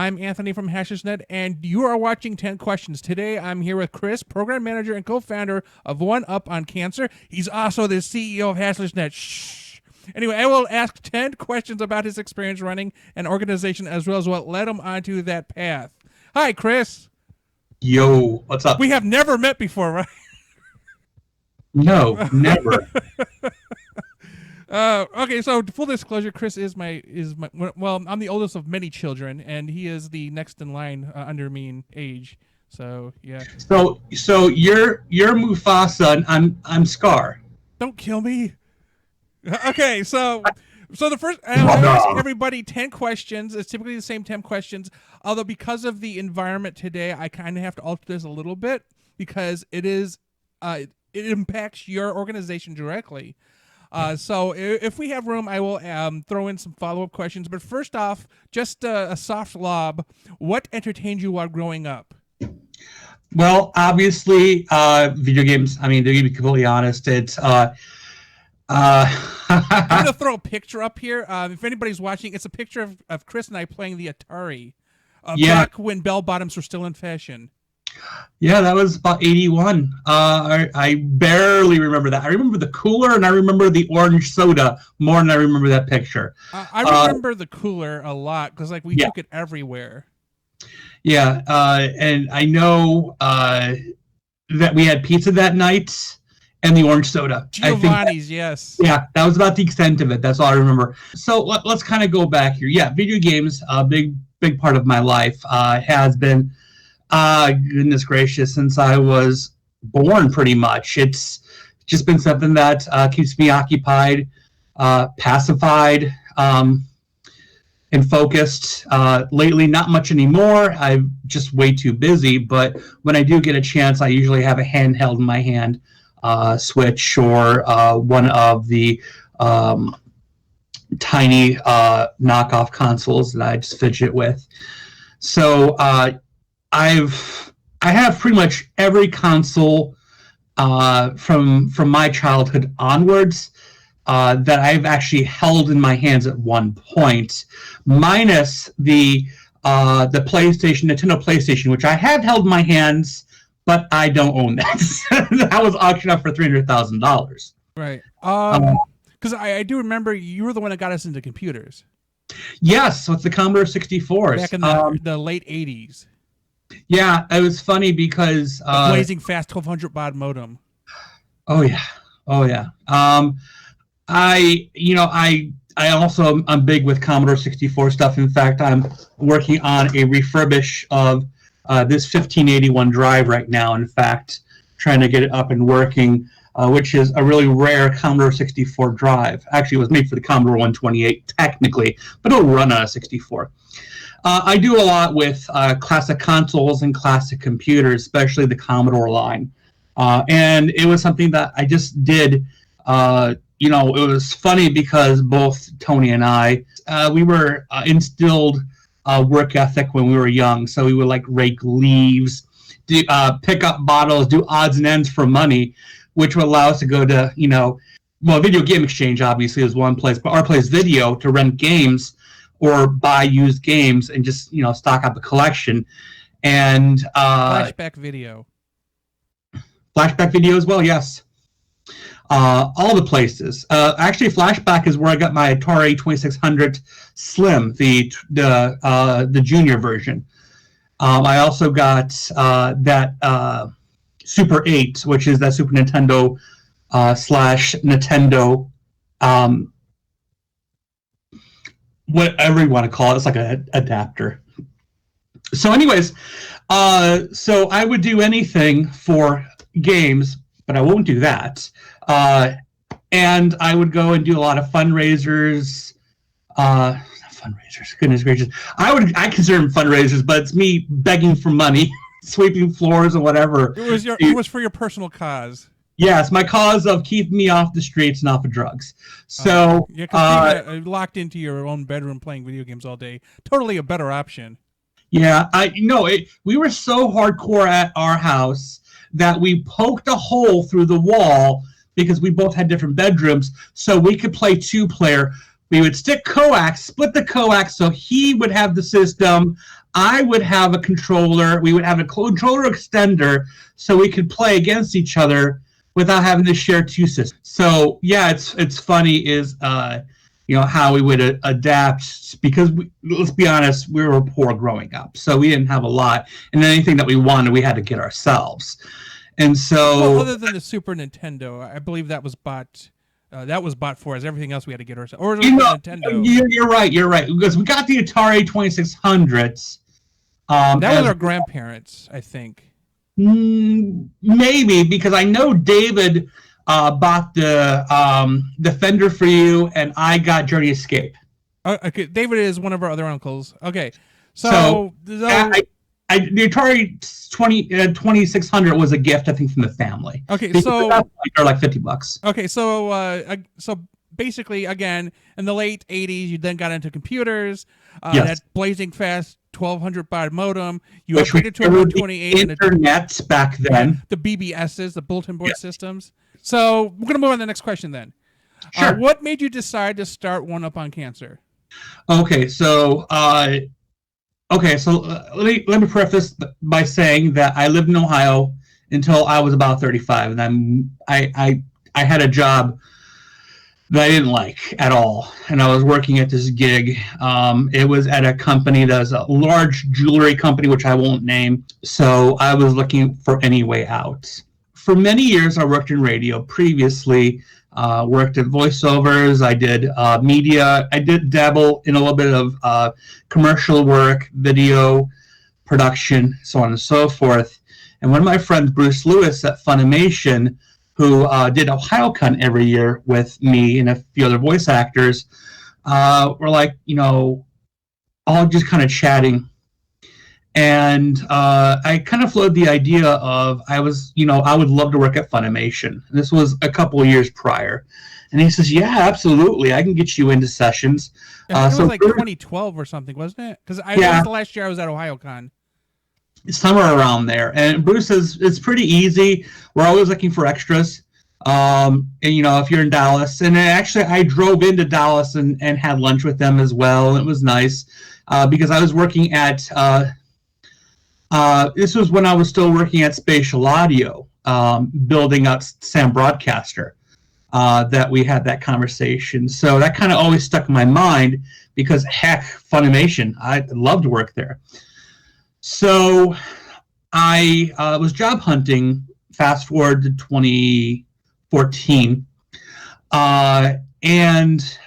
I'm Anthony from HNE, and you are watching 10 Questions. Today, I'm here with Chris, program manager and co-founder of 1UpOnCancer. He's also the CEO of HNE. Shh. Anyway, I will ask 10 questions about his experience running an organization as well as what led him onto that path. Hi, Chris. Yo, what's up? We have never met before, right? No, never. Okay, so full disclosure, Chris is my well, I'm the oldest of many children, and he is the next in line under me in age. So yeah. So you're Mufasa, and I'm Scar. Don't kill me. Okay, so the first I ask everybody 10 questions. It's typically the same 10 questions, although because of the environment today, I kind of have to alter this a little bit because it impacts your organization directly. So if we have room, I will throw in some follow-up questions. But first off, just a soft lob. What entertained you while growing up? Well, obviously, video games. I mean, to be completely honest, it's... I'm going to throw a picture up here. If anybody's watching, it's a picture of Chris and I playing the Atari. Back when bell bottoms were still in fashion. Yeah, that was about 81. I barely remember that. I remember the cooler and I remember the orange soda more than I remember that picture. I remember the cooler a lot because we took it everywhere. Yeah, and I know that we had pizza that night and the orange soda. Giovanni's, yes. Yeah, that was about the extent of it. That's all I remember. So let's kind of go back here. Yeah, video games, a big part of my life has been... goodness gracious, since I was born, pretty much. It's just been something that keeps me occupied, pacified, and focused. Lately, not much anymore. I'm just way too busy, but when I do get a chance, I usually have a handheld in my hand, Switch or one of the tiny knockoff consoles that I just fidget with. So, I have pretty much every console from my childhood onwards that I've actually held in my hands at one point, minus the PlayStation, Nintendo PlayStation, which I have held in my hands, but I don't own that. That was auctioned up for $300,000. Right. Because I do remember you were the one that got us into computers. Yes, with the Commodore 64s. Back in the late 80s. Yeah, it was funny because the blazing fast 1200 baud modem. Oh yeah. I also I'm big with Commodore 64 stuff. In fact, I'm working on a refurbish of this 1581 drive right now. In fact, trying to get it up and working, which is a really rare Commodore 64 drive. Actually, it was made for the Commodore 128 technically, but it'll run on a 64. I do a lot with classic consoles and classic computers, especially the Commodore line. And it was something that I just did. It was funny because both Tony and I, we were instilled work ethic when we were young. So we would rake leaves, pick up bottles, do odds and ends for money, which would allow us to go to, Video Game Exchange obviously is one place, but our place Video to rent games or buy used games and just, stock up a collection. And Flashback Video. Flashback Video as well, yes. All the places. Actually, Flashback is where I got my Atari 2600 Slim, the junior version. I also got that Super 8, which is that Super Nintendo / Nintendo whatever you want to call it. It's like an adapter. So anyways, so I would do anything for games, but I won't do that. And I would go and do a lot of fundraisers. Fundraisers, goodness gracious. I consider them fundraisers, but it's me begging for money, sweeping floors and whatever. It was for your personal cause. Yes, my cause of keeping me off the streets and off of drugs. So you're locked into your own bedroom playing video games all day. Totally a better option. Yeah, we were so hardcore at our house that we poked a hole through the wall because we both had different bedrooms, so we could play 2-player. We would stick coax, split the coax, so he would have the system, I would have a controller. We would have a controller extender so we could play against each other without having to share two systems. So yeah, it's funny is how we would adapt because let's be honest, we were poor growing up, so we didn't have a lot, and anything that we wanted, we had to get ourselves. And so, well, other than the Super Nintendo, I believe that was bought. That was bought for us. Everything else we had to get ourselves. Or was it Nintendo? You're right. Because we got the Atari 2600s. That was our grandparents, I think. Maybe, because I know David bought the Fender for you, and I got Journey Escape. Okay, David is one of our other uncles. Okay, so the Atari 2600 was a gift, I think, from the family. Okay, so they're like $50. Okay, so basically, again, in the late '80s, you then got into computers. That blazing fast 1200 baud modem. You upgraded to a 128. Internet back then. The BBSs, the bulletin board systems. So we're gonna move on to the next question then. Sure. What made you decide to start 1UpOnCancer? Okay, so. Let me preface by saying that I lived in Ohio until I was about 35, and I had a job that I didn't like at all, and I was working at this gig. It was at a company that was a large jewelry company, which I won't name. So I was looking for any way out. For many years, I worked in radio. Previously, worked at voiceovers. I did media. I did dabble in a little bit of commercial work, video production, so on and so forth. And one of my friends, Bruce Lewis at Funimation, who did OhioCon every year with me and a few other voice actors, were like, all just kind of chatting. And I kind of floated the idea of I would love to work at Funimation. This was a couple of years prior. And he says, yeah, absolutely. I can get you into sessions. It was like 2012 or something, wasn't it? Because that was the last year I was at OhioCon. Somewhere around there. And Bruce says, it's pretty easy. We're always looking for extras. And, if you're in Dallas. And actually, I drove into Dallas and had lunch with them as well. It was nice because I was working at... this was when I was still working at Spatial Audio, building up Sam Broadcaster, that we had that conversation. So that kind of always stuck in my mind because, heck, Funimation, I'd love to work there. So I was job hunting, fast forward to 2014, and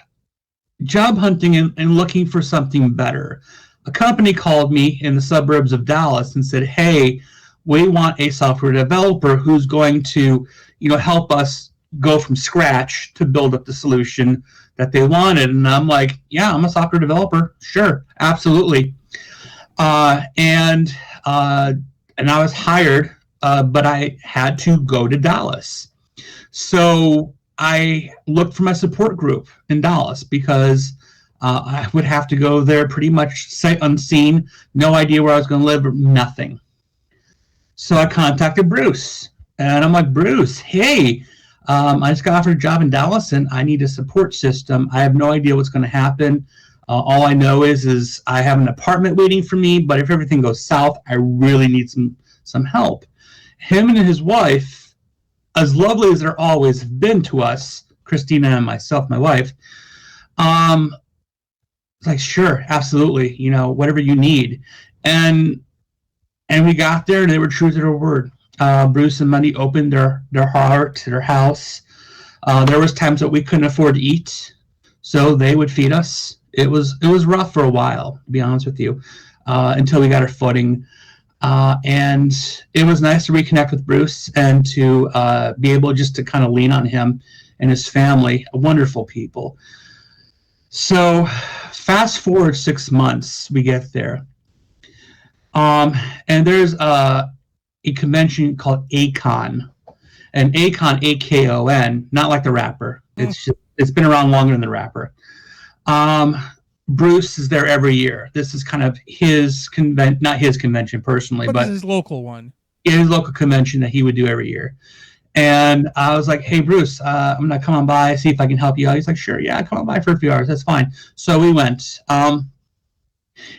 job hunting and looking for something better. A company called me in the suburbs of Dallas and said, hey, we want a software developer who's going to, help us go from scratch to build up the solution that they wanted. And I'm like, yeah, I'm a software developer. Sure, absolutely. And I was hired, but I had to go to Dallas. So I looked for my support group in Dallas because I would have to go there pretty much sight unseen, no idea where I was going to live, or nothing. So I contacted Bruce, and I'm like, Bruce, hey, I just got offered a job in Dallas, and I need a support system. I have no idea what's going to happen. All I know is I have an apartment waiting for me, but if everything goes south, I really need some help. Him and his wife, as lovely as they're always been to us, Christina and myself, my wife, it's like, sure, absolutely, whatever you need. And we got there, and they were true to their word. Bruce and Money opened their heart, their house. There was times that we couldn't afford to eat, so they would feed us. It was rough for a while, to be honest with you, until we got our footing. And it was nice to reconnect with Bruce and to be able just to kind of lean on him and his family, wonderful people. So fast forward 6 months, we get there. And there's a convention called ACON. And ACON, A-K-O-N, not like the rapper. It's been around longer than the rapper. Bruce is there every year. This is kind of his not his convention personally, but his local one. His local convention that he would do every year. And I was like, hey, Bruce, I'm going to come on by, see if I can help you out. He's like, sure, yeah, come on by for a few hours. That's fine. So we went. And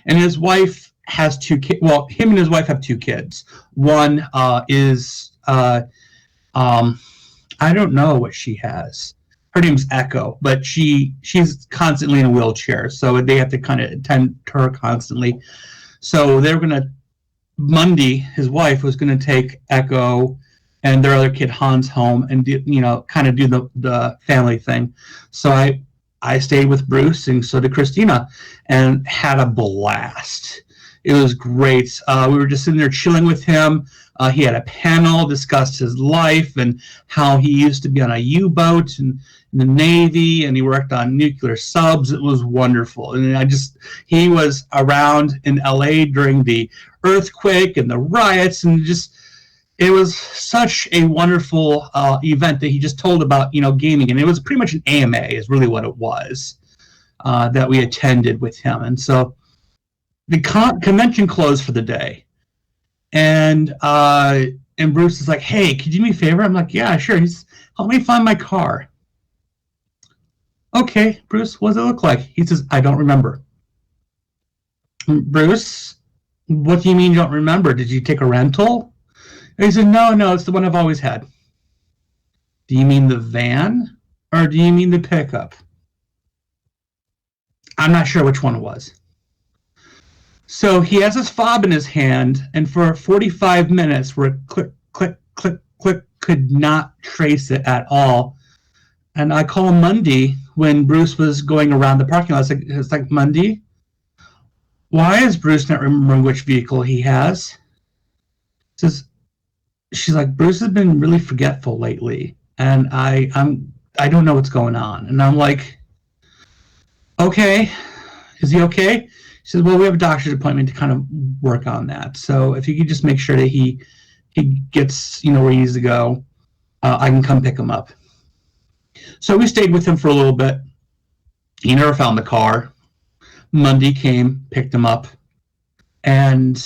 his wife has 2 kids. Well, him and his wife have 2 kids. One is I don't know what she has. Her name's Echo, but she's constantly in a wheelchair, so they have to kind of attend to her constantly. So they're gonna Monday. His wife was gonna take Echo and their other kid Hans home and do, kind of do the family thing. So I stayed with Bruce, and so did Christina, and had a blast. It was great. We were just sitting there chilling with him. He had a panel, discussed his life and how he used to be on a U-boat and in the Navy, and he worked on nuclear subs. It was wonderful. And he was around in LA during the earthquake and the riots, and it was such a wonderful event that he just told about, gaming. And it was pretty much an AMA is really what it was that we attended with him. And so the convention closed for the day. And Bruce is like, hey, could you do me a favor? I'm like, yeah, sure. He's, help me find my car. Okay, Bruce, what does it look like? He says, I don't remember. Bruce, what do you mean you don't remember? Did you take a rental? And he said, no, it's the one I've always had. Do you mean the van or do you mean the pickup? I'm not sure which one it was. So he has his fob in his hand, and for 45 minutes, we're click, click, click, click, could not trace it at all. And I call Monday when Bruce was going around the parking lot. It's like Monday, why is Bruce not remembering which vehicle he has? She's like, Bruce has been really forgetful lately, and I don't know what's going on. And I'm like, okay, is he okay? She says, well, we have a doctor's appointment to kind of work on that. So if you could just make sure that he gets, where he needs to go, I can come pick him up. So we stayed with him for a little bit. He never found the car. Monday came, picked him up. And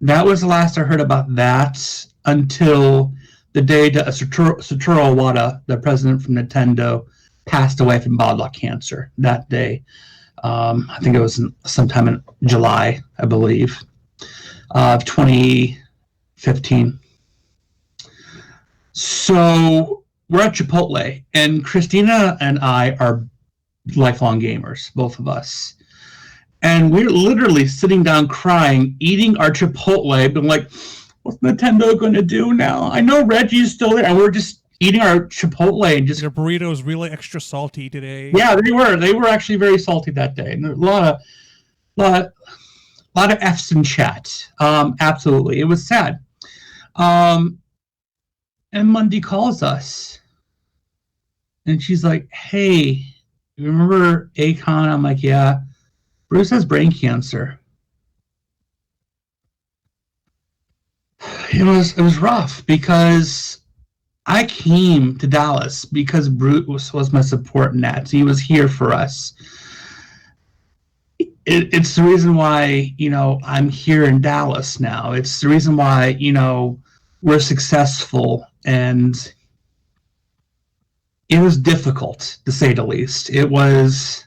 that was the last I heard about that until the day that Satoru Iwata, the president from Nintendo, passed away from bile cancer that day. I think it was sometime in July, I believe, of 2015. So we're at Chipotle, and Christina and I are lifelong gamers, both of us. And we're literally sitting down crying, eating our Chipotle, but like, what's Nintendo going to do now? I know Reggie's still there, and we're just eating our Chipotle and just... Your burrito's really extra salty today. Yeah, they were. They were actually very salty that day. And a lot of F's in chat. Absolutely. It was sad. And Monday calls us. And she's like, hey, you remember Akon? I'm like, yeah. Bruce has brain cancer. It was rough because I came to Dallas because Bruce was my support net. He was here for us. It's the reason why, I'm here in Dallas now. It's the reason why, we're successful. And it was difficult, to say the least. It was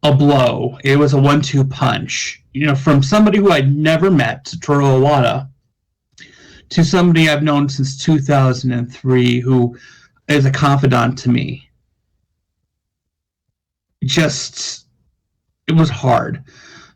a blow. It was a 1-2 punch. From somebody who I'd never met, Satoru Iwata, to somebody I've known since 2003 who is a confidant to me. It was hard.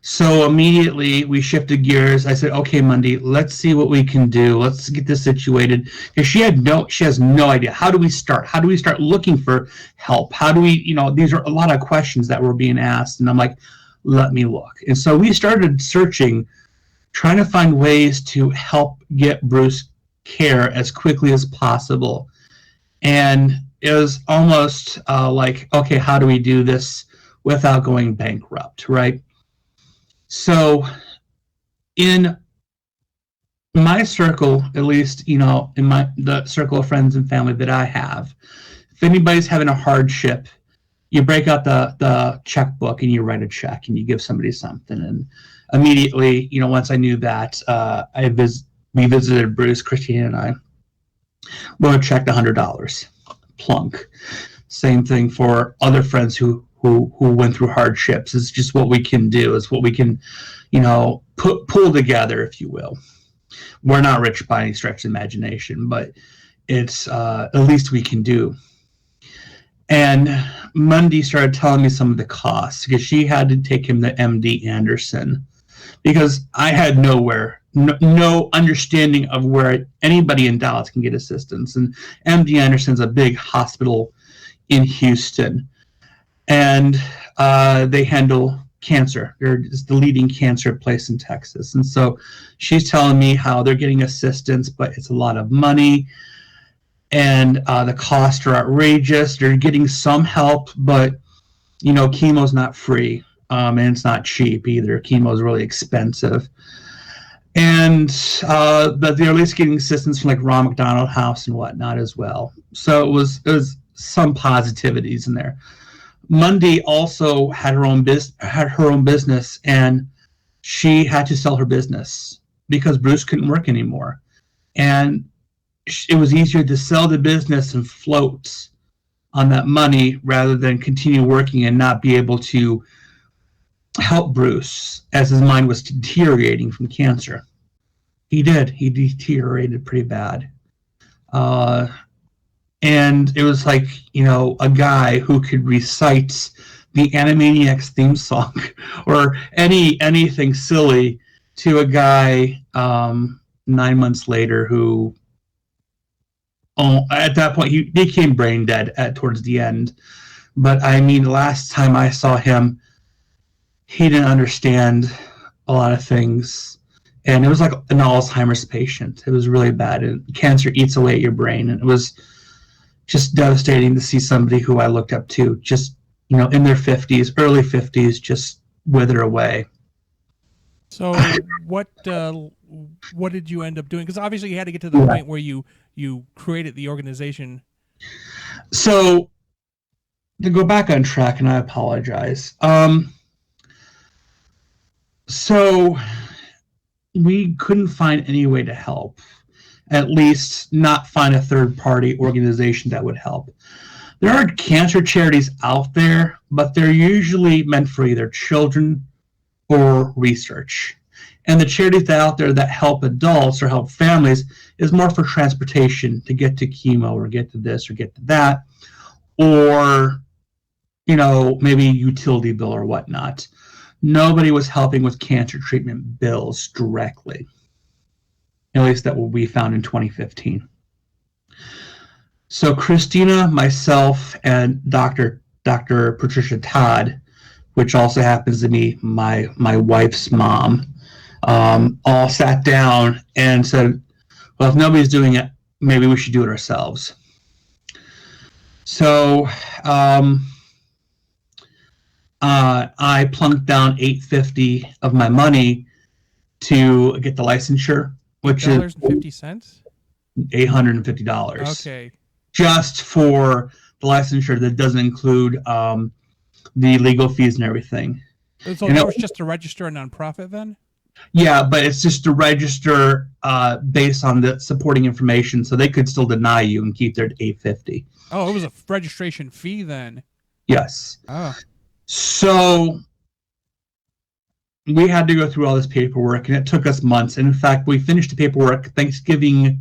So immediately we shifted gears. I said, okay, Monday, let's see what we can do. Let's get this situated. Because she has no idea. How do we start? How do we start looking for help? How do we, these are a lot of questions that were being asked. And I'm like, let me look. And so we started searching, trying to find ways to help get Bruce care as quickly as possible. And it was almost like, okay, how do we do this without going bankrupt, right? So in my circle, at least, in the circle of friends and family that I have, if anybody's having a hardship, you break out the checkbook and you write a check and you give somebody something. And immediately, once I knew that, we visited Bruce, Christina, and I. Wrote a check $100, plunk. Same thing for other friends who who went through hardships. It's just what we can do. It's what we can, pull together, if you will. We're not rich by any stretch of imagination, but it's at least we can do. And Monday started telling me some of the costs because she had to take him to MD Anderson because I had no understanding of where anybody in Dallas can get assistance. And MD Anderson's a big hospital in Houston, and they handle cancer. They're just the leading cancer place in Texas. And so she's telling me how they're getting assistance, but it's a lot of money. And the costs are outrageous. They're getting some help, but chemo's not free, and it's not cheap either. Chemo is really expensive, and but they're at least getting assistance from like Ron McDonald House and whatnot as well. So it was some positivities in there. Monday also had her own business, and she had to sell her business because Bruce couldn't work anymore, and it was easier to sell the business and float on that money rather than continue working and not be able to help Bruce as his mind was deteriorating from cancer. He deteriorated pretty bad. And it was like, a guy who could recite the Animaniacs theme song or anything silly to a guy 9 months later who, at that point, he became brain dead towards the end. But I mean, last time I saw him, he didn't understand a lot of things. And it was like an Alzheimer's patient. It was really bad. And cancer eats away at your brain. And it was just devastating to see somebody who I looked up to just, in their 50s, early 50s, just wither away. So what did you end up doing? Because obviously you had to get to the point where you created the organization. So to go back on track, and I apologize. So we couldn't find any way to help, at least not find a third-party organization that would help. There are cancer charities out there, but they're usually meant for either children or research. And the charities out there that help adults or help families is more for transportation to get to chemo or get to this or get to that, or, maybe utility bill or whatnot. Nobody was helping with cancer treatment bills directly. At least that what we found in 2015. So Christina, myself, and Dr. Patricia Todd, which also happens to be my wife's mom, all sat down and said, well, if nobody's doing it, maybe we should do it ourselves. So I plunked down $850 of my money to get the licensure, which is $8.50? $850. Okay. Just for the licensure that doesn't include the legal fees and everything. So that was just to register a nonprofit then? Yeah, but it's just to register based on the supporting information, so they could still deny you and keep their $850. Oh, it was a registration fee then. Yes. Oh. So we had to go through all this paperwork, and it took us months. And in fact, we finished the paperwork Thanksgiving.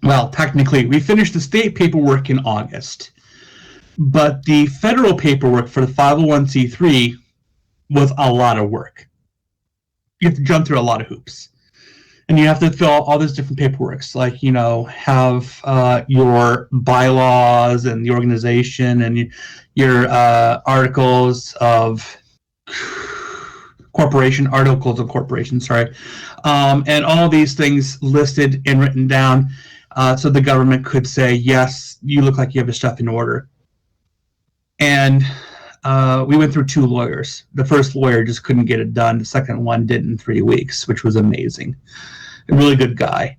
Well, technically, we finished the state paperwork in August, but the federal paperwork for the 501c3 was a lot of work. You have to jump through a lot of hoops, and you have to fill out all these different paperworks, like, have your bylaws and the organization and your articles of corporation, and all these things listed and written down. So the government could say, yes, you look like you have your stuff in order. And we went through 2 lawyers. The first lawyer just couldn't get it done. The second one did in 3 weeks, which was amazing. A really good guy.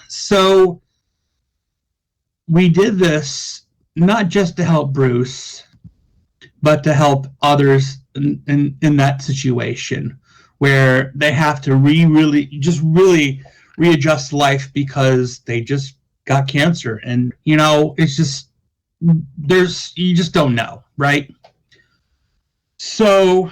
So we did this not just to help Bruce, but to help others in that situation where they have to really readjust life because they just got cancer. And, it's just, you just don't know, right? So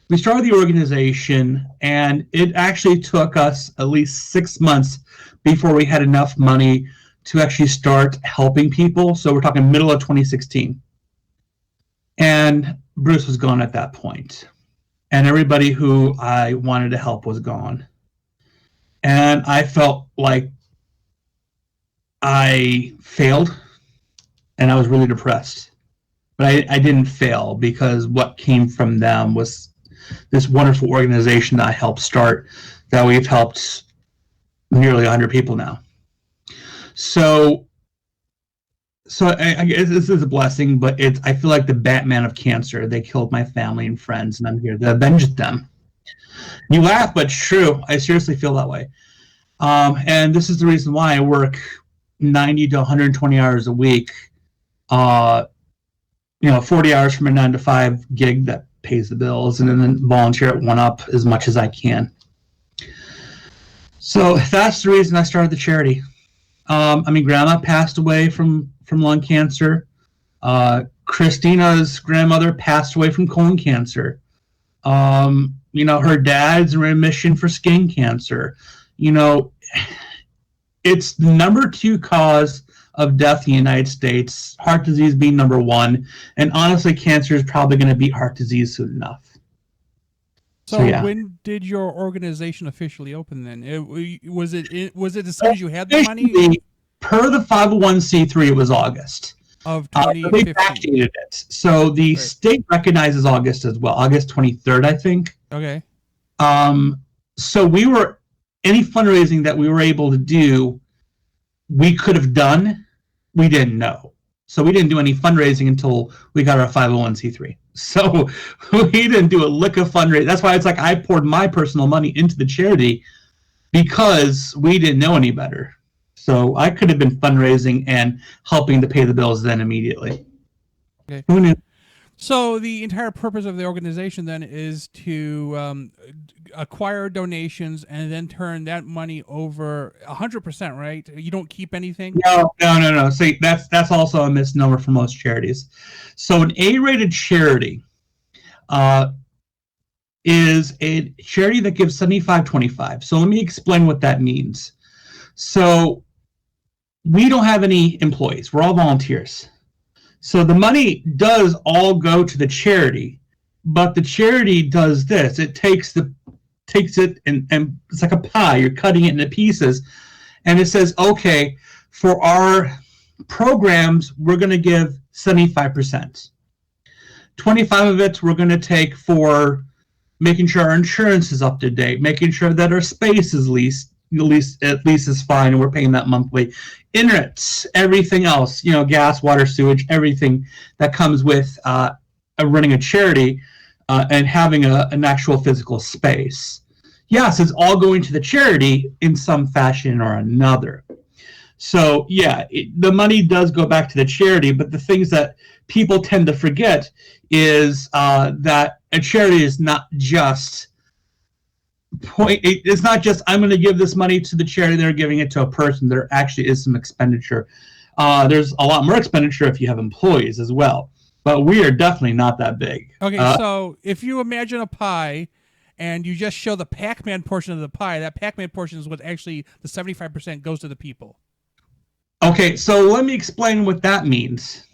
we started the organization, and it actually took us at least 6 months before we had enough money to actually start helping people. So we're talking middle of 2016. And Bruce was gone at that point. And everybody who I wanted to help was gone. And I felt like I failed, and I was really depressed. But I didn't fail, because what came from them was this wonderful organization that I helped start, that we've helped nearly 100 people now. So I guess this is a blessing, but I feel like the Batman of cancer. They killed my family and friends, and I'm here to avenge them. You laugh, but it's true. I seriously feel that way. And this is the reason why I work 90 to 120 hours a week. 40 hours from a 9 to 5 gig that pays the bills, and then volunteer at 1UP as much as I can. So that's the reason I started the charity. Grandma passed away from lung cancer. Christina's grandmother passed away from colon cancer. Her dad's in remission for skin cancer. It's the number 2 cause of death in the United States, heart disease being number 1, and honestly, cancer is probably going to beat heart disease soon enough. So yeah. When did your organization officially open then? Was it as soon as you had the money? Per the 501c3, it was August. Of 2015. They backdated it. So the state recognizes August as well, August 23rd, I think. Okay. So any fundraising that we were able to do, we could have done, we didn't know. So we didn't do any fundraising until we got our 501c3. So we didn't do a lick of fundraising. That's why it's like I poured my personal money into the charity, because we didn't know any better. So I could have been fundraising and helping to pay the bills then immediately. Okay. Who knew? So the entire purpose of the organization then is to acquire donations and then turn that money over 100%, right? You don't keep anything? No. See, that's also a misnomer for most charities. So an A-rated charity is a charity that gives 75-25. So let me explain what that means. So we don't have any employees. We're all volunteers. So the money does all go to the charity, but the charity does this. It takes it and it's like a pie. You're cutting it into pieces. And it says, okay, for our programs, we're going to give 75%. 25 of it we're going to take for making sure our insurance is up to date, making sure that our space is at least is fine, and we're paying that monthly. Internet, everything else, gas, water, sewage, everything that comes with running a charity and having an actual physical space. Yes, it's all going to the charity in some fashion or another. So yeah, the money does go back to the charity, but the things that people tend to forget is that a charity is not just it's not just I'm going to give this money to the charity, they're giving it to a person. There actually is some expenditure. There's a lot more expenditure if you have employees as well, but we are definitely not that big. Okay, so if you imagine a pie and you just show the Pac-Man portion of the pie, that Pac-Man portion is what actually the 75% goes to the people. Okay, so let me explain what that means.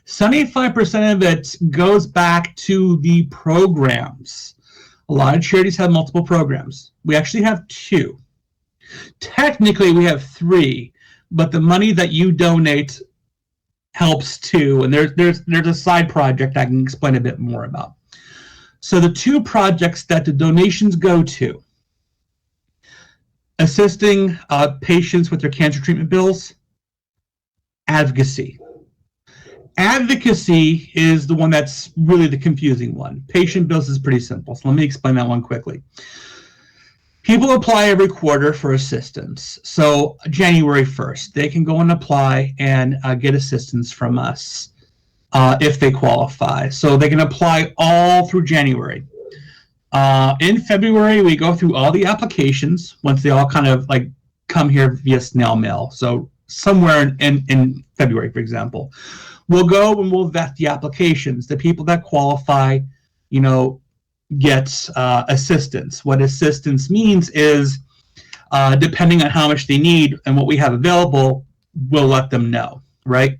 75% of it goes back to the programs. A lot of charities have multiple programs. We actually have 2. Technically, we have 3, but the money that you donate helps too. And there's a side project I can explain a bit more about. So the 2 projects that the donations go to: assisting patients with their cancer treatment bills, advocacy. Advocacy is the one that's really the confusing one. Patient bills is pretty simple, so let me explain that one quickly. People apply every quarter for assistance. So January 1st, they can go and apply and get assistance from us if they qualify. So they can apply all through January. In February, we go through all the applications once they all kind of like come here via snail mail. So somewhere in February, for example, we'll go and we'll vet the applications. The people that qualify, get assistance. What assistance means is, depending on how much they need and what we have available, we'll let them know, right?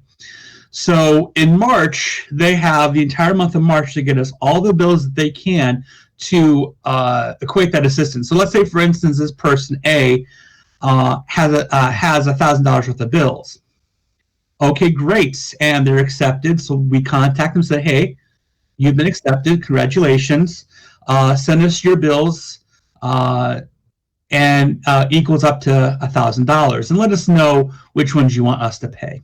So in March, they have the entire month of March to get us all the bills that they can to equate that assistance. So let's say, for instance, this person A has $1,000 worth of bills. Okay, great, and they're accepted. So we contact them and say, hey, you've been accepted. Congratulations. Send us your bills and equals up to $1,000, and let us know which ones you want us to pay.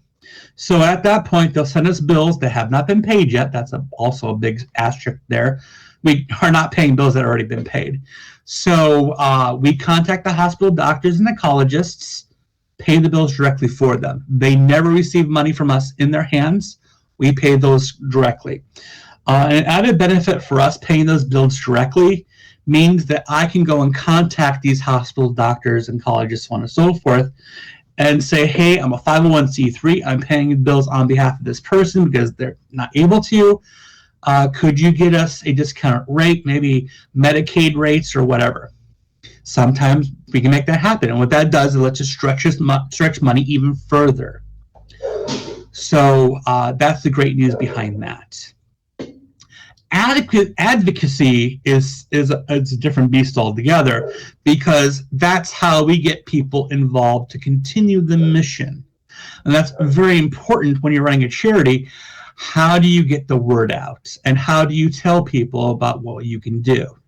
So at that point, they'll send us bills that have not been paid yet. That's also a big asterisk there. We are not paying bills that have already been paid. So we contact the hospital doctors and ecologists, pay the bills directly for them. They never receive money from us in their hands. We pay those directly. An added benefit for us paying those bills directly means that I can go and contact these hospital doctors and ecologists, so on and so forth, and say, hey, I'm a 501c3. I'm paying bills on behalf of this person because they're not able to. Could you get us a discount rate, maybe Medicaid rates or whatever? Sometimes we can make that happen. And what that does is lets us stretch money even further. So that's the great news behind that. Advocacy is a different beast altogether, because that's how we get people involved to continue the mission. And that's very important when you're running a charity. How do you get the word out? And how do you tell people about what you can do?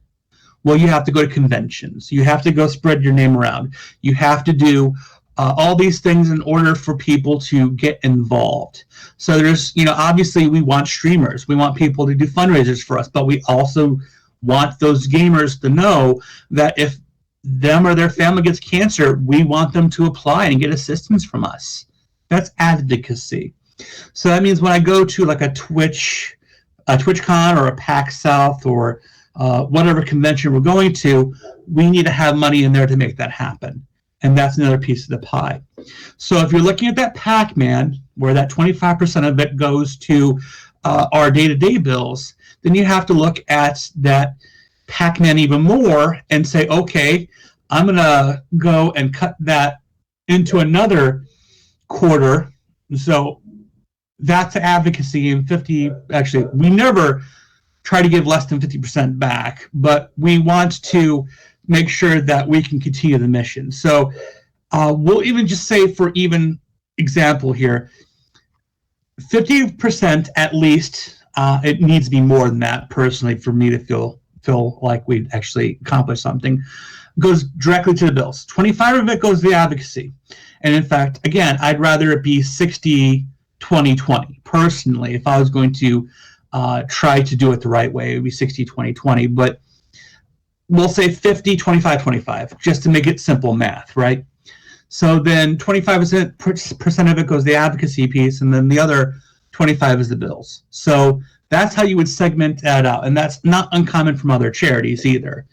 Well, you have to go to conventions. You have to go spread your name around. You have to do all these things in order for people to get involved. So there's, obviously we want streamers. We want people to do fundraisers for us, but we also want those gamers to know that if them or their family gets cancer, we want them to apply and get assistance from us. That's advocacy. So that means when I go to like a TwitchCon or a PAX South or whatever convention we're going to, we need to have money in there to make that happen. And that's another piece of the pie. So if you're looking at that Pac-Man, where that 25% of it goes to our day-to-day bills, then you have to look at that Pac-Man even more and say, okay, I'm going to go and cut that into another quarter. So that's advocacy. And we never try to give less than 50% back, but we want to make sure that we can continue the mission. So we'll even just say, for even example here, 50% at least. It needs to be more than that, personally, for me to feel like we'd actually accomplished something. Goes directly to the bills. 25% of it goes to the advocacy. And in fact, again, I'd rather it be 60-20-20. Personally, if I was going to try to do it the right way, it would be 60-20-20. But we'll say 50-25-25, just to make it simple math, right? So then 25% of it goes to the advocacy piece, and then the other 25 is the bills. So that's how you would segment that out, and that's not uncommon from other charities either,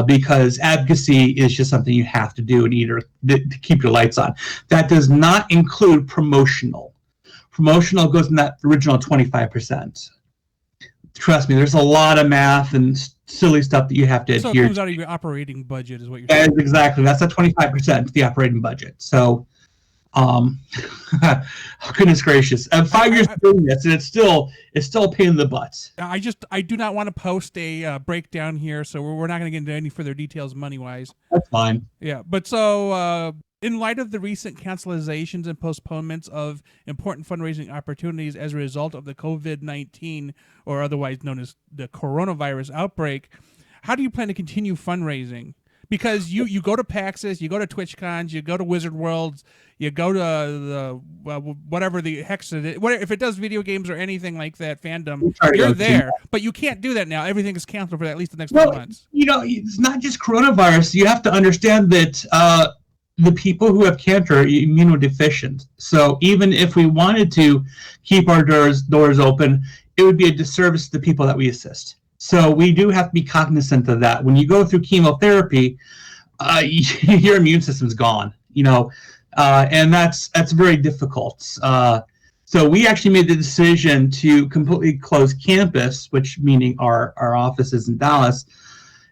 because advocacy is just something you have to do to keep your lights on. That does not include promotional. Promotional goes in that original 25%. Trust me, there's a lot of math and silly stuff that you have to adhere to. So it comes out of your operating budget is what you're saying. Exactly. That's a 25%, the operating budget. So, goodness gracious. 5 years doing this, and it's still a pain in the butt. I do not want to post a breakdown here, so we're not going to get into any further details money-wise. That's fine. Yeah, but so in light of the recent cancelizations and postponements of important fundraising opportunities as a result of the COVID-19, or otherwise known as the coronavirus outbreak, how do you plan to continue fundraising? Because you go to PAXs, you go to TwitchCons, you go to Wizard Worlds, you go to the whatever the hex it is. If it does video games or anything like that, fandom, you're there. But you can't do that now. Everything is canceled for at least the next 2 months. It's not just coronavirus. You have to understand that the people who have cancer are immunodeficient. So even if we wanted to keep our doors open, it would be a disservice to the people that we assist. So we do have to be cognizant of that. When you go through chemotherapy, your immune system's gone. and that's very difficult. So we actually made the decision to completely close campus, which meaning our offices in Dallas,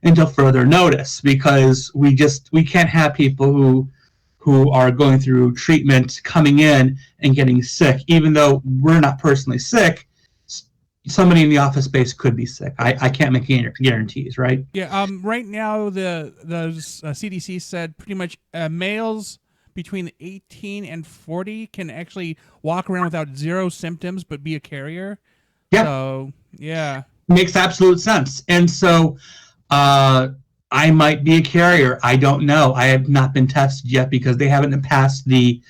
until further notice, because we can't have people who are going through treatment coming in and getting sick, even though we're not personally sick. Somebody in the office space could be sick. I can't make any guarantees, right? Yeah. Right now, the CDC said pretty much males between 18 and 40 can actually walk around without 0 symptoms but be a carrier. Yeah. So yeah, makes absolute sense. And so I might be a carrier. I don't know. I have not been tested yet because they haven't passed the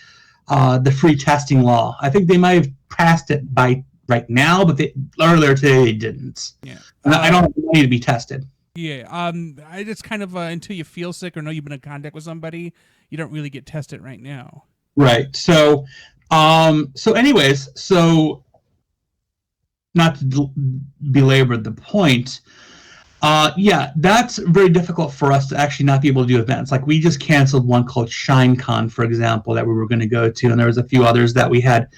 free testing law. I think they might have passed it by right now, but earlier today they didn't. Yeah. I don't need to be tested. Yeah. It's kind of until you feel sick or know you've been in contact with somebody, you don't really get tested right now. Right. So, anyways, not to belabor the point, that's very difficult for us to actually not be able to do events. Like we just canceled one called ShineCon, for example, that we were going to go to, and there was a few others that we had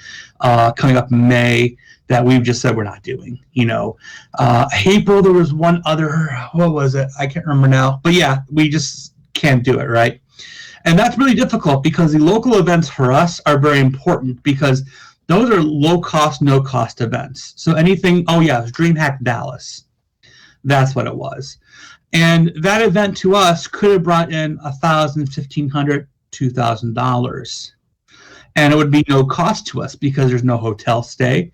coming up in May that we've just said we're not doing. April, there was one other, what was it? I can't remember now. But yeah, we just can't do it, right? And that's really difficult because the local events for us are very important because those are low cost, no cost events. So anything, it was DreamHack Dallas. That's what it was. And that event to us could have brought in $1,000, $1,500, $2,000. And it would be no cost to us because there's no hotel stay.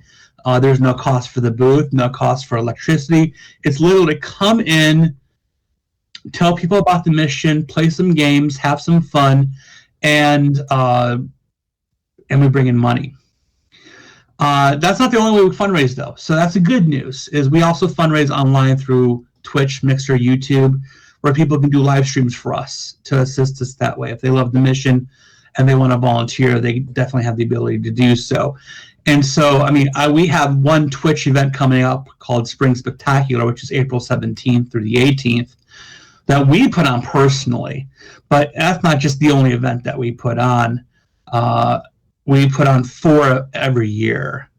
There's no cost for the booth, no cost for electricity. It's literally come in, tell people about the mission, play some games, have some fun, and we bring in money. That's not the only way we fundraise, though. So that's the good news, is we also fundraise online through Twitch, Mixer, YouTube, where people can do live streams for us to assist us that way. If they love the mission and they want to volunteer, they definitely have the ability to do so. And so, we have one Twitch event coming up called Spring Spectacular, which is April 17th through the 18th, that we put on personally. But that's not just the only event that we put on. We put on 4 every year,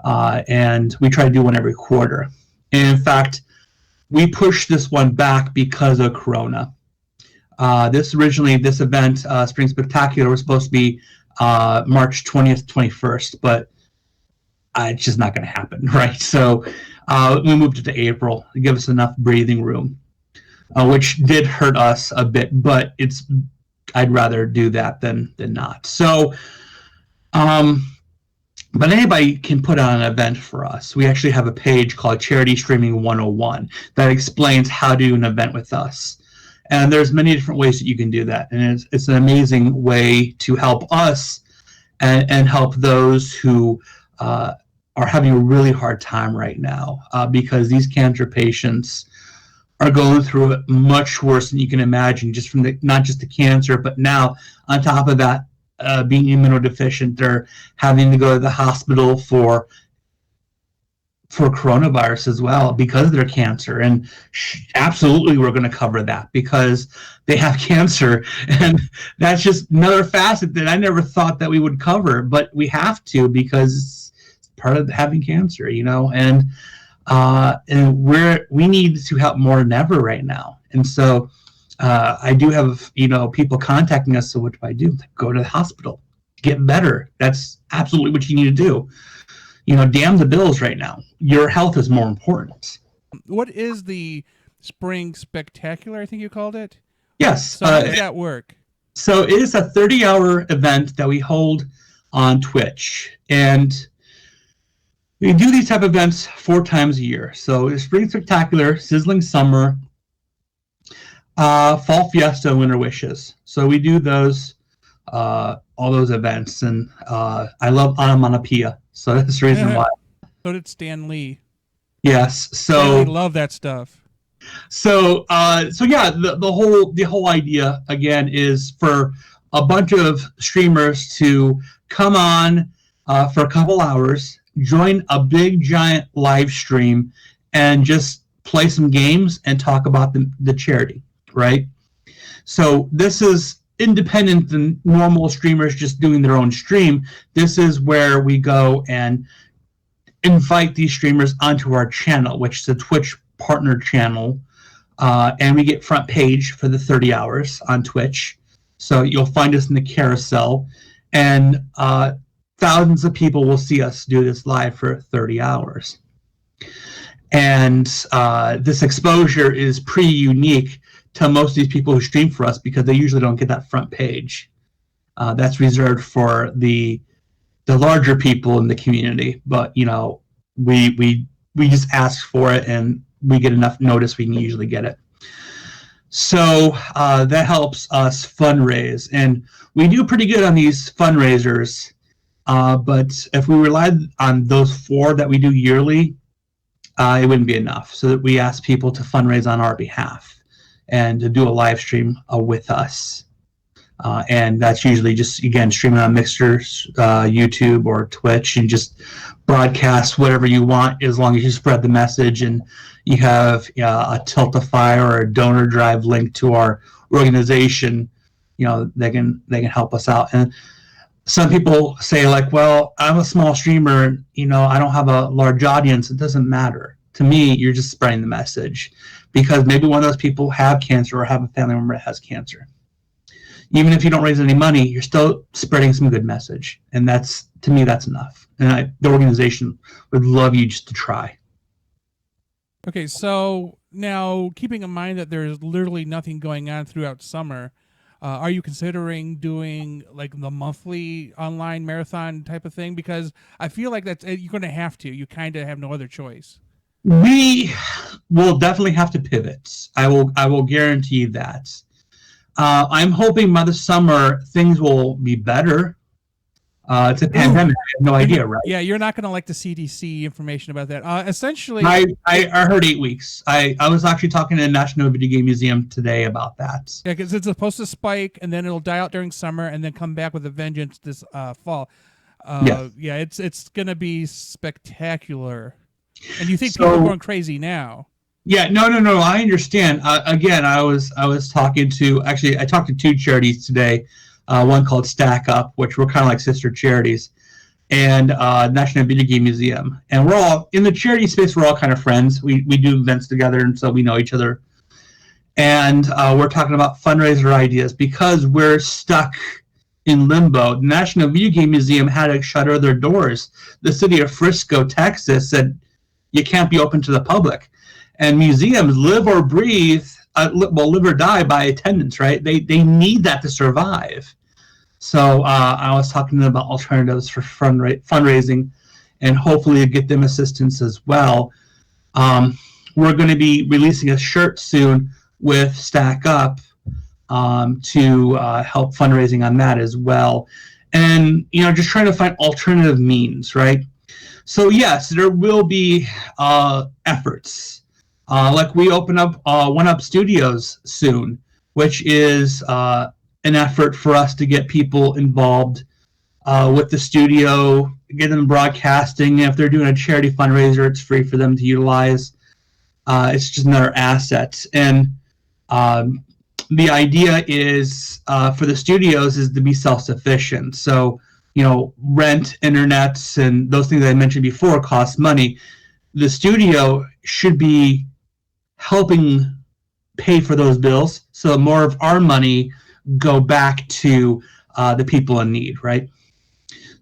and we try to do one every quarter. And in fact, we pushed this one back because of Corona. This event, Spring Spectacular, was supposed to be March 20th, 21st, but it's just not going to happen, right? So we moved it to April to give us enough breathing room, which did hurt us a bit, but I'd rather do that than not. So, but anybody can put on an event for us. We actually have a page called Charity Streaming 101 that explains how to do an event with us. And there's many different ways that you can do that. And it's an amazing way to help us and help those who are having a really hard time right now because these cancer patients are going through it much worse than you can imagine, just from not just the cancer, but now on top of that, being immunodeficient, they're having to go to the hospital for coronavirus as well because of their cancer. And absolutely, we're going to cover that because they have cancer. And that's just another facet that I never thought that we would cover, but we have to because it's part of having cancer, and we need to help more than ever right now. And so I do have, people contacting us. So what do I do? Go to the hospital, get better. That's absolutely what you need to do. Damn the bills right now. Your health is more important. What is the Spring Spectacular, I think you called it? Yes. So how does that work? So it is a 30-hour event that we hold on Twitch. And we do these type of events 4 times a year. So it's Spring Spectacular, Sizzling Summer, Fall Fiesta, Winter Wishes. So we do those, all those events. And I love onomatopoeia. So that's the reason why. So did Stan Lee. Yes. So Stan Lee loved that stuff. So yeah, the whole idea again is for a bunch of streamers to come on for a couple hours, join a big giant live stream, and just play some games and talk about the charity, right? So this is independent than normal streamers just doing their own stream. This is where we go and invite these streamers onto our channel, which is a Twitch partner channel, and we get front page for the 30 hours on Twitch. So you'll find us in the carousel, and thousands of people will see us do this live for 30 hours. And this exposure is pretty unique to most of these people who stream for us because they usually don't get that front page. That's reserved for the larger people in the community. But you know, we just ask for it, and we get enough notice, we can usually get it. So that helps us fundraise, and we do pretty good on these fundraisers. But if we relied on those 4 that we do yearly, it wouldn't be enough. So that we ask people to fundraise on our behalf and to do a live stream with us. And that's usually just, again, streaming on Mixer, YouTube, or Twitch, and just broadcast whatever you want as long as you spread the message and you have a Tiltify or a donor drive link to our organization. You know, they can help us out. And some people say, like, well, I'm a small streamer, you know, I don't have a large audience. It doesn't matter. To me, you're just spreading the message, because maybe one of those people have cancer or have a family member that has cancer. Even if you don't raise any money, you're still spreading some good message. And that's, to me, that's enough. And the organization would love you just to try. Okay, so now keeping in mind that there's literally nothing going on throughout summer, are you considering doing like the monthly online marathon type of thing? Because I feel like that's, you're going to have to. You kind of have no other choice. We will definitely have to pivot. I will guarantee that. I'm hoping by the summer things will be better. It's a pandemic. I have no idea, right? Yeah, you're not going to like the CDC information about that. Essentially, I heard 8 weeks. I was actually talking to the National Video Game Museum today about that. Yeah, because it's supposed to spike and then it'll die out during summer and then come back with a vengeance this fall. Yes. Yeah, it's going to be spectacular. And you think people are going crazy now? Yeah, no. I understand. Again, I talked to 2 charities today. One called Stack Up, which were kind of like sister charities, and National Video Game Museum. And we're all in the charity space. We're all kind of friends. We do events together, and so we know each other. And we're talking about fundraiser ideas because we're stuck in limbo. The National Video Game Museum had to shutter their doors. The city of Frisco, Texas, said you can't be open to the public. And museums live or breathe, live or die by attendance, right? They need that to survive. So I was talking to them about alternatives for fundraising, and hopefully get them assistance as well. We're going to be releasing a shirt soon with Stack Up to help fundraising on that as well. And, you know, just trying to find alternative means, right? So yes, there will be efforts. Like we open up 1UP Studios soon, which is an effort for us to get people involved with the studio, get them broadcasting. If they're doing a charity fundraiser, it's free for them to utilize. It's just another asset. And the idea is for the studios is to be self-sufficient. So, you know, rent, internet, and those things I mentioned before cost money. The studio should be helping pay for those bills, so more of our money go back to the people in need, right?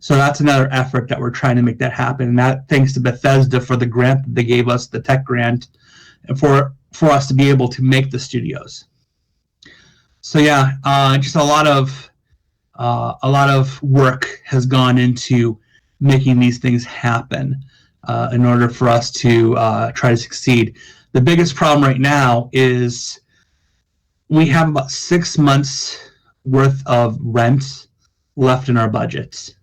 So that's another effort that we're trying to make that happen. And that thanks to Bethesda for the grant that they gave us, the tech grant, and for us to be able to make the studios. So yeah, just a lot of work has gone into making these things happen in order for us to try to succeed. The biggest problem right now is we have about 6 months worth of rent left in our budgets.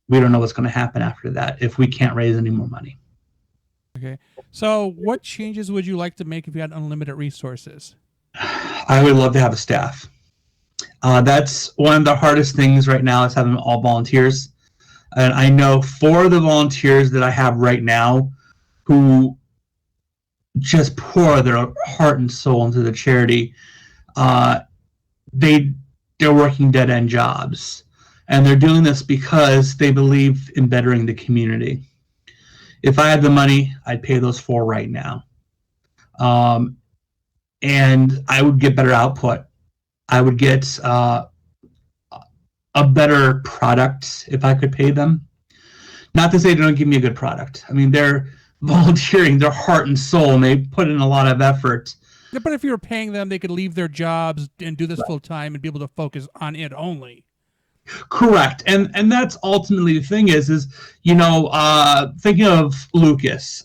We don't know what's going to happen after that if we can't raise any more money. Okay. So what changes would you like to make if you had unlimited resources? I would love to have a staff. That's one of the hardest things right now is having all volunteers. And I know 4 of the volunteers that I have right now who just pour their heart and soul into the charity. They they're working dead-end jobs. And they're doing this because they believe in bettering the community. If I had the money, I'd pay those 4 right now. And I would get better output. I would get a better product if I could pay them. Not to say they don't give me a good product. I mean, they're volunteering their heart and soul, and they put in a lot of effort. Yeah, but if you were paying them, they could leave their jobs and do this full time and be able to focus on it only. Correct. And that's ultimately the thing is thinking of Lucas,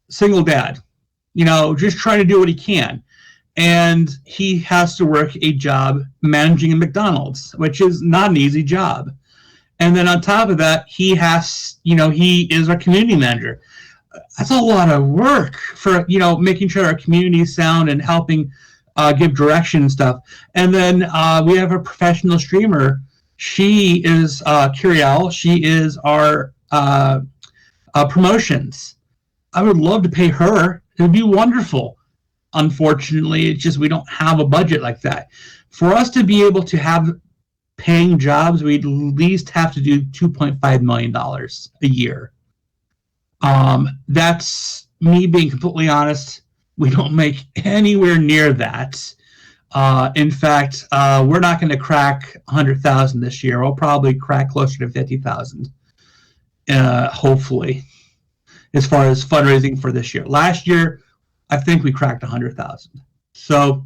single dad, just trying to do what he can. And he has to work a job managing a McDonald's, which is not an easy job. And then on top of that, he is our community manager. That's a lot of work for, making sure our community is sound and helping give direction and stuff. And then we have a professional streamer. She is Curiel. She is our promotions. I would love to pay her. It would be wonderful. Unfortunately, it's just we don't have a budget like that. For us to be able to have paying jobs, we'd at least have to do $2.5 million a year. That's me being completely honest. We don't make anywhere near that. In fact, we're not going to crack 100,000 this year. We'll probably crack closer to 50,000, hopefully, as far as fundraising for this year. Last year, I think we cracked 100,000. So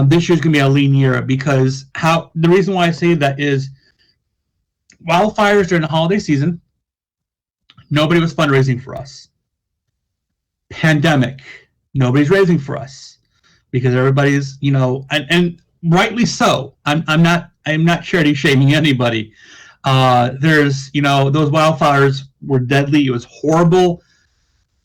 this year's going to be a lean year because the reason why I say that is wildfires during the holiday season, nobody was fundraising for us. Pandemic, nobody's raising for us because everybody's, and rightly so. I'm not charity shaming anybody. There's, those wildfires were deadly. It was horrible.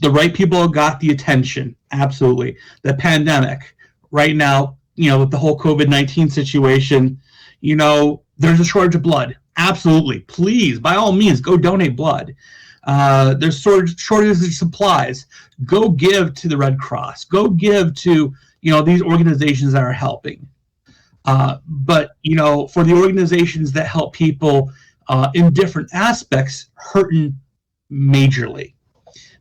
The right people got the attention. Absolutely. The pandemic right now, with the whole COVID-19 situation, there's a shortage of blood. Absolutely. Please, by all means, go donate blood. There's shortages of supplies. Go give to the Red Cross. Go give to, these organizations that are helping. But, for the organizations that help people in different aspects, hurting majorly.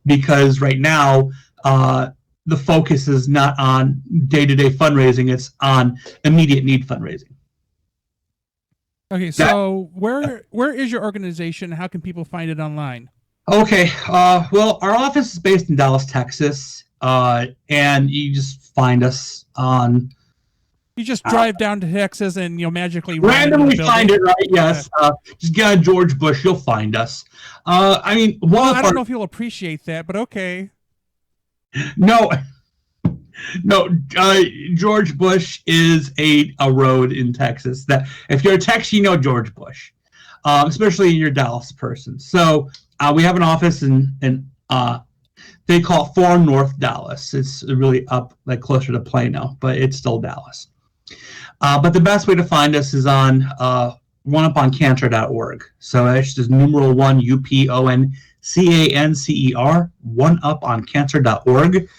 Because right now, the focus is not on day-to-day fundraising. It's on immediate need fundraising. Okay, so where is your organization? How can people find it online? Okay, well, our office is based in Dallas, Texas, and you just find us on... You just drive down to Texas and magically randomly find it, right? Yes. Just get on George Bush, you'll find us. I don't know if you'll appreciate that, but okay. No, George Bush is a road in Texas. That if you're a Texan, George Bush, especially you're a Dallas person. So we have an office in they call it 4 North Dallas. It's really up like closer to Plano, but it's still Dallas. But the best way to find us is on 1UpOnCancer.org. So it's just numeral 1UpOnCancer, 1UpOnCancer.org.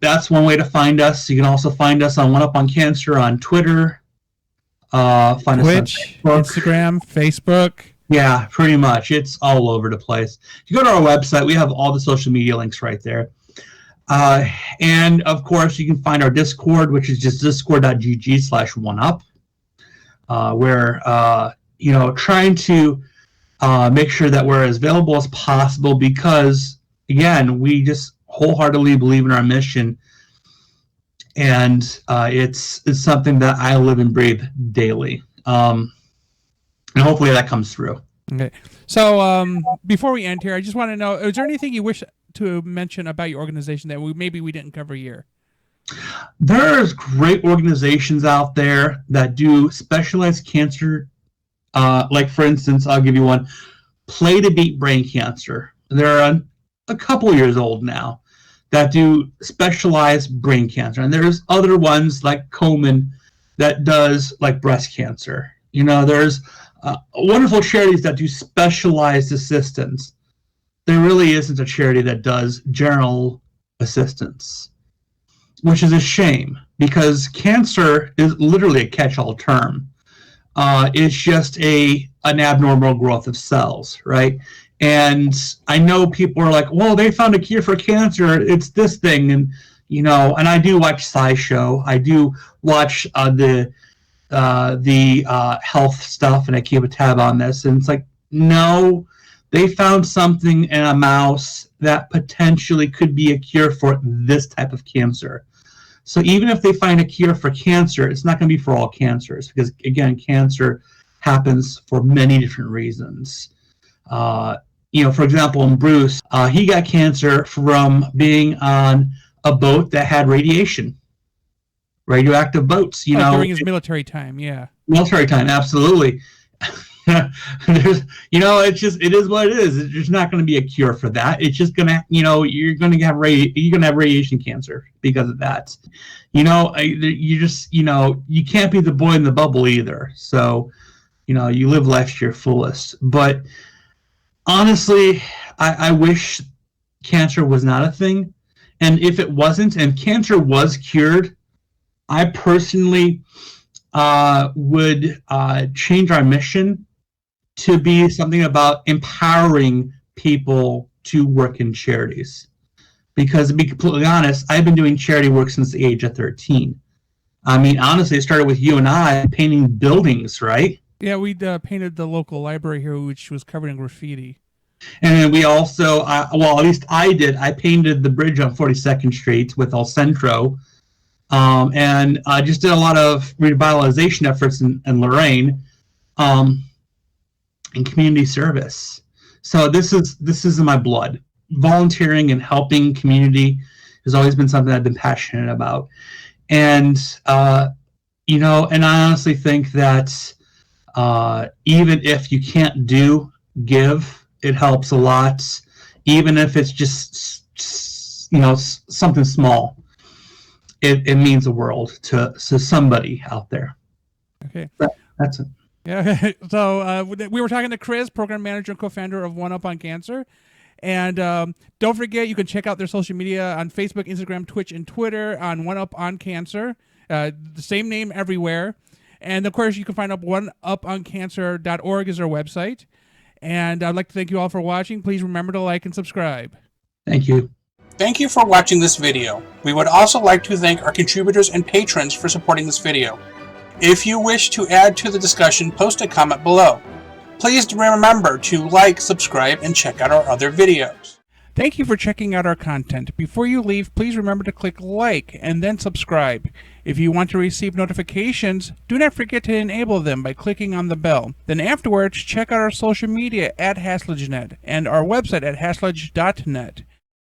That's one way to find us. You can also find us on 1UpOnCancer on Twitter. Find Twitch, us on Instagram, Facebook. Yeah, pretty much. It's all over the place. If you go to our website, we have all the social media links right there. And of course, you can find our Discord, which is just discord.gg/1up, where, trying to make sure that we're as available as possible because, again, we just wholeheartedly believe in our mission. And it's something that I live and breathe daily. And hopefully that comes through. Okay. So before we end here, I just want to know, is there anything you wish to mention about your organization that maybe we didn't cover here? There's great organizations out there that do specialized cancer. Like, for instance, I'll give you one, Play to Beat Brain Cancer. They're a couple years old now that do specialized brain cancer. And there's other ones like Komen that does like breast cancer. There's wonderful charities that do specialized assistance. There really isn't a charity that does general assistance, which is a shame because cancer is literally a catch-all term. It's just an abnormal growth of cells, right? And I know people are like, well, they found a cure for cancer. It's this thing. And, you know, and I do watch SciShow. I do watch the health stuff, and I keep a tab on this. And it's like, no, they found something in a mouse that potentially could be a cure for this type of cancer. So even if they find a cure for cancer, it's not going to be for all cancers, because, again, cancer happens for many different reasons. You know, for example, in Bruce, he got cancer from being on a boat that had radiation, radioactive boats. You know, during his military time, yeah. Military time, absolutely. There's, you know, it is what it is. There's not going to be a cure for that. It's just gonna, you know, you're gonna have radiation cancer because of that. You know, you just, you know, you can't be the boy in the bubble either. So, you know, you live life to your fullest. But honestly, I wish cancer was not a thing. And if it wasn't, and cancer was cured, I personally would change our mission to be something about empowering people to work in charities. Because, to be completely honest, I've been doing charity work since the age of 13. I mean, honestly, it started with you and I painting buildings, right? Yeah, we painted the local library here, which was covered in graffiti. And then we also, well, at least I did, I painted the bridge on 42nd Street with El Centro. And I just did a lot of revitalization efforts in Lorraine, and community service. So this is in my blood. Volunteering and helping community has always been something I've been passionate about. And, you know, and I honestly think that even if you can't give, it helps a lot. Even if it's just, you know, something small. It means the world to somebody out there. Okay. That's it. Yeah. So we were talking to Chris, program manager and co-founder of 1UpOnCancer. And don't forget, you can check out their social media on Facebook, Instagram, Twitch, and Twitter on 1UpOnCancer. The same name everywhere. And, of course, you can find out 1UpOnCancer.org is their website. And I'd like to thank you all for watching. Please remember to like and subscribe. Thank you. Thank you for watching this video. We would also like to thank our contributors and patrons for supporting this video. If you wish to add to the discussion, post a comment below. Please remember to like, subscribe, and check out our other videos. Thank you for checking out our content. Before you leave, please remember to click like and then subscribe. If you want to receive notifications, do not forget to enable them by clicking on the bell. Then afterwards, check out our social media at HaslageNet and our website at haslage.net.